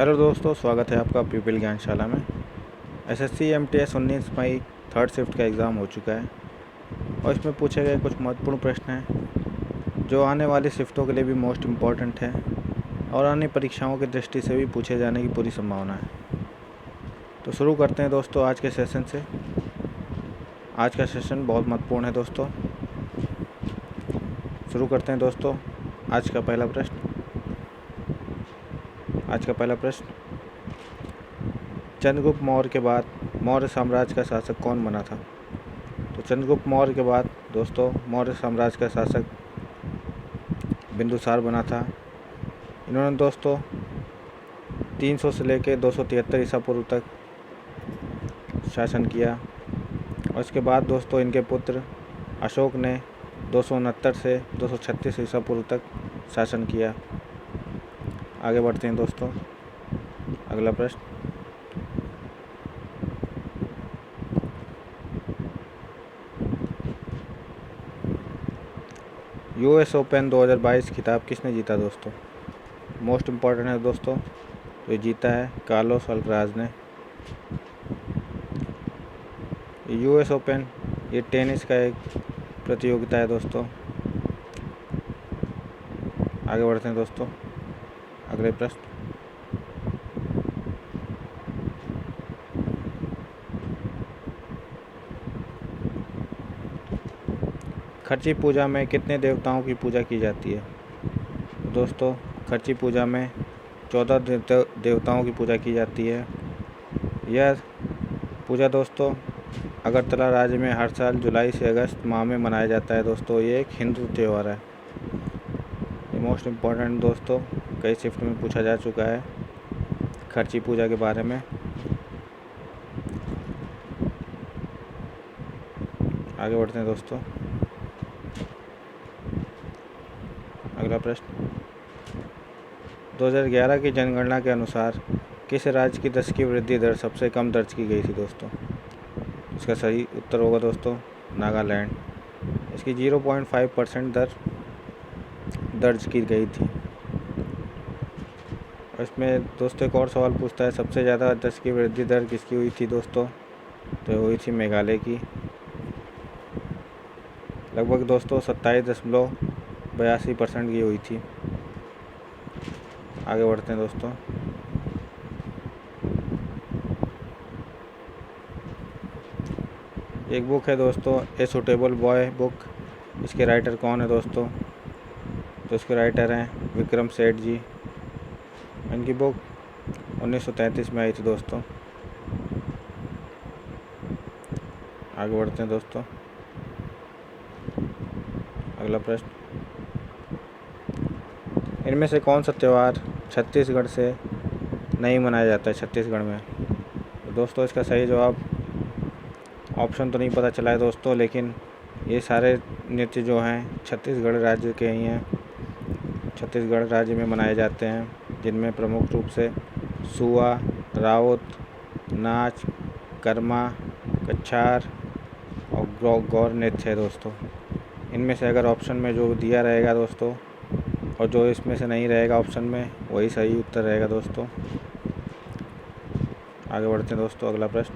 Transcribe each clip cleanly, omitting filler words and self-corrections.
Hello दोस्तों, स्वागत है आपका पीपल ज्ञानशाला में। एसएससी एमटीएस 19 मई थर्ड शिफ्ट का एग्ज़ाम हो चुका है और इसमें पूछे गए कुछ महत्वपूर्ण प्रश्न हैं जो आने वाली शिफ्टों के लिए भी मोस्ट इम्पॉर्टेंट है और अन्य परीक्षाओं की दृष्टि से भी पूछे जाने की पूरी संभावना है। तो शुरू करते हैं दोस्तों आज के सेशन से। आज का सेशन बहुत महत्वपूर्ण है दोस्तों। शुरू करते हैं दोस्तों आज का पहला प्रश्न। चंद्रगुप्त मौर्य के बाद मौर्य साम्राज्य का शासक कौन बना था? तो चंद्रगुप्त मौर्य के बाद दोस्तों मौर्य साम्राज्य का शासक बिंदुसार बना था। इन्होंने दोस्तों 300 से लेकर 273 ईसा पूर्व तक शासन किया और इसके बाद दोस्तों इनके पुत्र अशोक ने 269 से 236 ईसा पूर्व तक शासन किया। आगे बढ़ते हैं दोस्तों। अगला प्रश्न। यूएस ओपन 2022 खिताब किसने जीता दोस्तों? मोस्ट इम्पॉर्टेंट है दोस्तों। तो ये जीता है कार्लोस अल्कराज ने। यूएस ओपन ये टेनिस का एक प्रतियोगिता है दोस्तों। आगे बढ़ते हैं दोस्तों। अगले प्रश्न। खर्ची पूजा में कितने देवताओं की पूजा की जाती है? दोस्तों खर्ची पूजा में 14 देवताओं की पूजा की जाती है। यह पूजा दोस्तों अगरतला राज्य में हर साल जुलाई से अगस्त माह में मनाया जाता है दोस्तों। ये एक हिंदू त्यौहार है। ये मोस्ट इम्पॉर्टेंट दोस्तों कई शिफ्ट में पूछा जा चुका है खर्ची पूजा के बारे में। आगे बढ़ते हैं दोस्तों। अगला प्रश्न। 2011 की जनगणना के अनुसार किस राज्य की दशकीय वृद्धि दर सबसे कम दर्ज की गई थी दोस्तों? इसका सही उत्तर होगा दोस्तों नागालैंड। इसकी 0.5% दर दर्ज की गई थी। इसमें दोस्तों एक और सवाल पूछता है सबसे ज़्यादा दशकीय वृद्धि दर किसकी हुई थी दोस्तों? तो हुई थी मेघालय की। लगभग दोस्तों 27.82% की हुई थी। आगे बढ़ते हैं दोस्तों। एक बुक है दोस्तों ए सूटेबल बॉय बुक। इसके राइटर कौन है दोस्तों? तो इसके राइटर हैं विक्रम सेठ जी। इनकी बुक 1933 में आई थी दोस्तों। आगे बढ़ते हैं दोस्तों। अगला प्रश्न। इनमें से कौन सा त्यौहार छत्तीसगढ़ से नहीं मनाया जाता है छत्तीसगढ़ में? तो दोस्तों इसका सही जवाब ऑप्शन तो नहीं पता चला है दोस्तों, लेकिन ये सारे नृत्य जो हैं छत्तीसगढ़ राज्य के ही हैं। छत्तीसगढ़ राज्य में मनाए जाते हैं, जिनमें प्रमुख रूप से सुआ, राउत, नाच, कर्मा, कच्छार और गौर नृत्य है दोस्तों। इनमें से अगर ऑप्शन में जो दिया रहेगा दोस्तों और जो इसमें से नहीं रहेगा ऑप्शन में, वही सही उत्तर रहेगा दोस्तों। आगे बढ़ते हैं दोस्तों। अगला प्रश्न।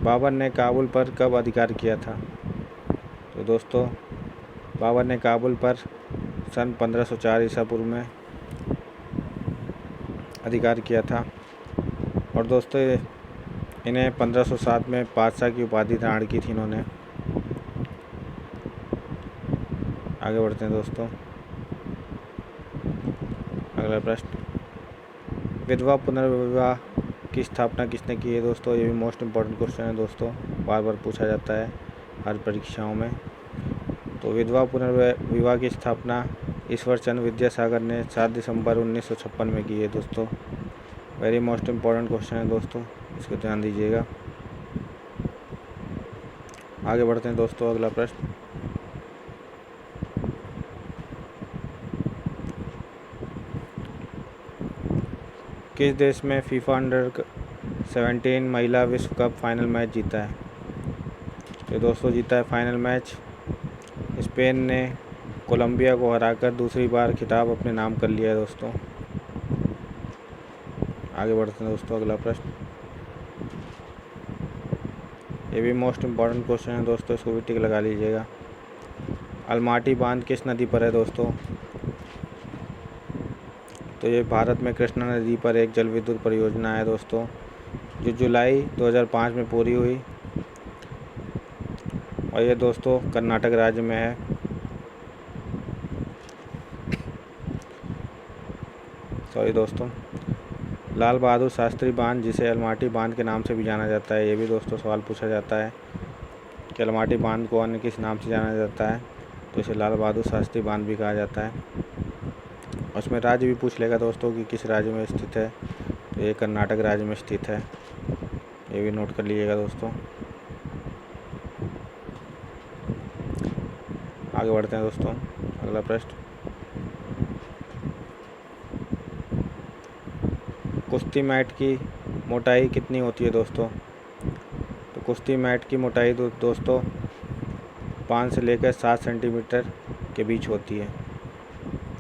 बाबर ने काबुल पर कब अधिकार किया था? तो दोस्तों बाबर ने काबुल पर सन 1504 ईसा पूर्व में अधिकार किया था और दोस्तों इन्हें 1507 में बादशाह की उपाधि धारण की थी इन्होंने। आगे बढ़ते हैं दोस्तों। अगला प्रश्न। विधवा पुनर्विवाह की स्थापना किसने की है दोस्तों? ये भी मोस्ट इम्पॉर्टेंट क्वेश्चन है दोस्तों, बार बार पूछा जाता है हर परीक्षाओं में। तो विधवा पुनर्विवाह की स्थापना ईश्वर चंद्र विद्यासागर ने 7 दिसंबर 1956 में की है दोस्तों। वेरी मोस्ट इम्पॉर्टेंट क्वेश्चन है दोस्तों, इसको ध्यान दीजिएगा। आगे बढ़ते हैं दोस्तों। अगला प्रश्न। किस देश में फीफा अंडर-17 महिला विश्व कप फाइनल मैच जीता है? तो दोस्तों जीता है फाइनल मैच स्पेन ने कोलंबिया को हराकर दूसरी बार खिताब अपने नाम कर लिया है दोस्तों। आगे बढ़ते हैं दोस्तों, अगला प्रश्न। ये भी मोस्ट इम्पॉर्टेंट क्वेश्चन है दोस्तों, इसको भी टिक लगा लीजिएगा। अलमाटी बांध किस नदी पर है दोस्तों? तो ये भारत में कृष्णा नदी पर एक जल विद्युत परियोजना है दोस्तों, जो जुलाई 2005 में पूरी हुई, और ये दोस्तों कर्नाटक राज्य में है। सॉरी दोस्तों, लाल बहादुर शास्त्री बांध, जिसे अलमाटी बांध के नाम से भी जाना जाता है, ये भी दोस्तों सवाल पूछा जाता है कि अलमाटी बांध को अन्य किस नाम से जाना जाता है, तो इसे लाल बहादुर शास्त्री बांध भी कहा जाता है। उसमें राज्य भी पूछ लेगा दोस्तों कि किस राज्य में स्थित है, तो ये कर्नाटक राज्य में स्थित है, ये भी नोट कर लीजिएगा दोस्तों। आगे बढ़ते हैं दोस्तों, अगला प्रश्न। कुश्ती मैट की मोटाई कितनी होती है दोस्तों? तो कुश्ती मैट की मोटाई दोस्तों 5 से लेकर 7 सेंटीमीटर के बीच होती है।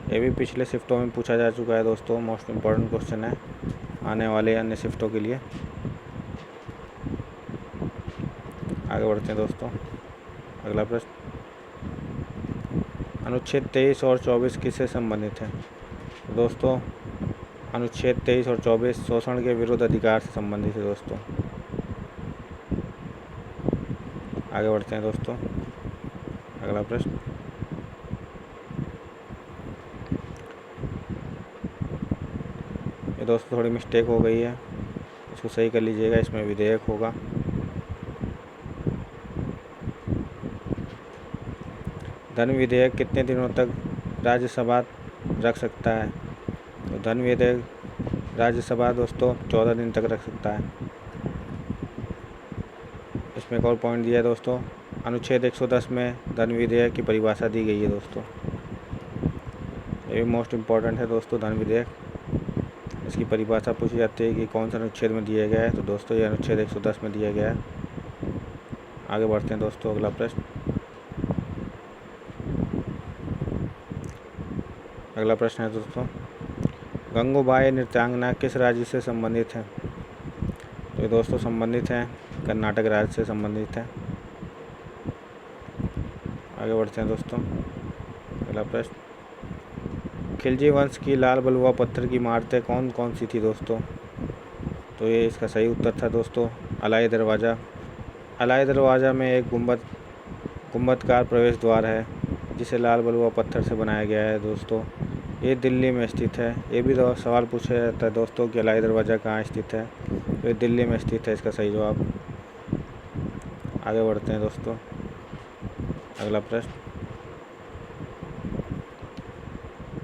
ये भी पिछले शिफ्टों में पूछा जा चुका है दोस्तों, मोस्ट इम्पॉर्टेंट क्वेश्चन है आने वाले अन्य शिफ्टों के लिए। आगे बढ़ते हैं दोस्तों, अगला प्रश्न। अनुच्छेद 23 और 24 किससे संबंधित है? दोस्तों अनुच्छेद 23 और 24 शोषण के विरुद्ध अधिकार से संबंधित है दोस्तों। आगे बढ़ते हैं दोस्तों, अगला प्रश्न। ये दोस्तों थोड़ी मिस्टेक हो गई है, इसको सही कर लीजिएगा, इसमें विधेयक होगा। धन विधेयक कितने दिनों तक राज्यसभा रख सकता है? तो धन विधेयक राज्यसभा दोस्तों 14 दिन तक रख सकता है। इसमें एक और पॉइंट दिया है दोस्तों, अनुच्छेद 110 में धन विधेयक की परिभाषा दी गई है दोस्तों। ये भी मोस्ट इम्पॉर्टेंट है दोस्तों, धन विधेयक, इसकी परिभाषा पूछी जाती है कि कौन सा अनुच्छेद में दिया गया है, तो दोस्तों ये अनुच्छेद 110 में दिया गया है। आगे बढ़ते हैं दोस्तों, अगला प्रश्न। अगला प्रश्न है दोस्तों, गंगूबाई नृत्यांगना किस राज्य से संबंधित है? तो ये दोस्तों संबंधित हैं कर्नाटक राज्य से संबंधित है। आगे बढ़ते हैं दोस्तों, अगला प्रश्न। खिलजी वंश की लाल बलुआ पत्थर की इमारतें कौन कौन सी थी दोस्तों? तो ये इसका सही उत्तर था दोस्तों अलाई दरवाज़ा। अलाई दरवाज़ा में एक गुंबदकार प्रवेश द्वार है, जिसे लाल बलुआ पत्थर से बनाया गया है दोस्तों। ये दिल्ली में स्थित है। ये भी सवाल पूछा जाता है दोस्तों कि अलाई दरवाज़ा कहाँ स्थित है, तो ये दिल्ली में स्थित है इसका सही जवाब। आगे बढ़ते हैं दोस्तों, अगला प्रश्न।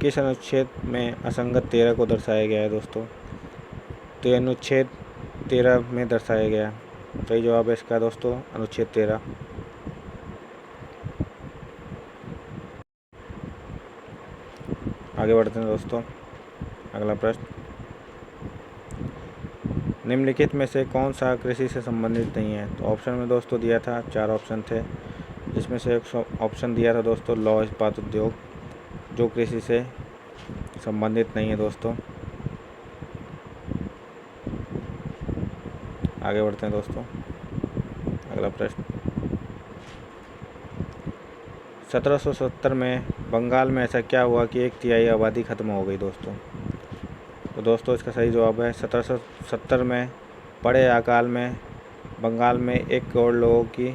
किस अनुच्छेद में असंगत 13 को दर्शाया गया है दोस्तों? तो ये अनुच्छेद 13 में दर्शाया गया है। सही जवाब है इसका दोस्तों अनुच्छेद 13। आगे बढ़ते हैं दोस्तों, अगला प्रश्न। निम्नलिखित में से कौन सा कृषि से संबंधित नहीं है? तो ऑप्शन में दोस्तों दिया था, 4 ऑप्शन थे, जिसमें से एक ऑप्शन दिया था दोस्तों लौह इस्पात उद्योग, जो कृषि से संबंधित नहीं है दोस्तों। आगे बढ़ते हैं दोस्तों, अगला प्रश्न। 1770 में बंगाल में ऐसा क्या हुआ कि 1/3 आबादी ख़त्म हो गई दोस्तों? तो दोस्तों इसका सही जवाब है 1770 में बड़े अकाल में बंगाल में 1 करोड़ लोगों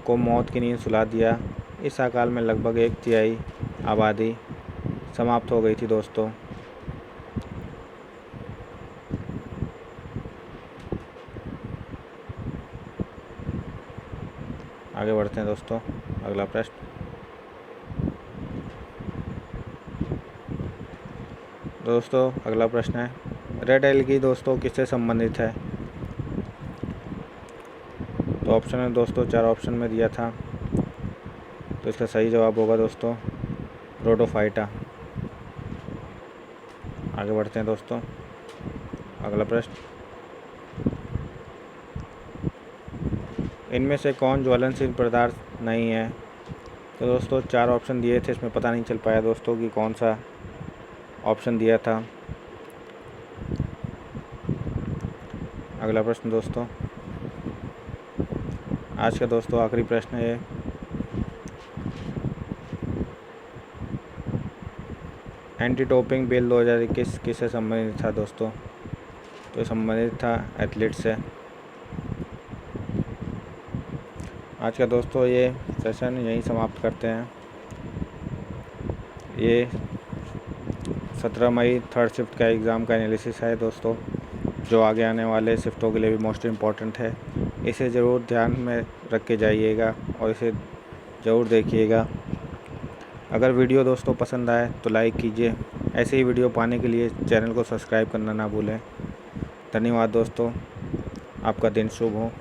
को मौत की नींद सुला दिया। इस अकाल में लगभग 1/3 आबादी समाप्त हो गई थी दोस्तों। आगे बढ़ते हैं दोस्तों, अगला प्रश्न। दोस्तों अगला प्रश्न है, रेड एलगी दोस्तों किससे संबंधित है? तो ऑप्शन में दोस्तों 4 ऑप्शन में दिया था, तो इसका सही जवाब होगा दोस्तों रोडोफाइटा। आगे बढ़ते हैं दोस्तों, अगला प्रश्न। इनमें से कौन ज्वलनशील पदार्थ नहीं है? तो दोस्तों 4 ऑप्शन दिए थे, इसमें पता नहीं चल पाया दोस्तों कि कौन सा ऑप्शन दिया था। अगला प्रश्न दोस्तों, आज का दोस्तों आखिरी प्रश्न है। एंटी डोपिंग बिल 2021 किससे संबंधित था दोस्तों? तो संबंधित था एथलीट से। आज का दोस्तों ये सेशन यहीं समाप्त करते हैं। ये 17 मई थर्ड शिफ्ट का एग्ज़ाम का एनालिसिस है दोस्तों, जो आगे आने वाले शिफ्टों के लिए भी मोस्ट इम्पॉर्टेंट है। इसे ज़रूर ध्यान में रख के जाइएगा और इसे ज़रूर देखिएगा। अगर वीडियो दोस्तों पसंद आए तो लाइक कीजिए। ऐसे ही वीडियो पाने के लिए चैनल को सब्सक्राइब करना ना भूलें। धन्यवाद दोस्तों, आपका दिन शुभ हो।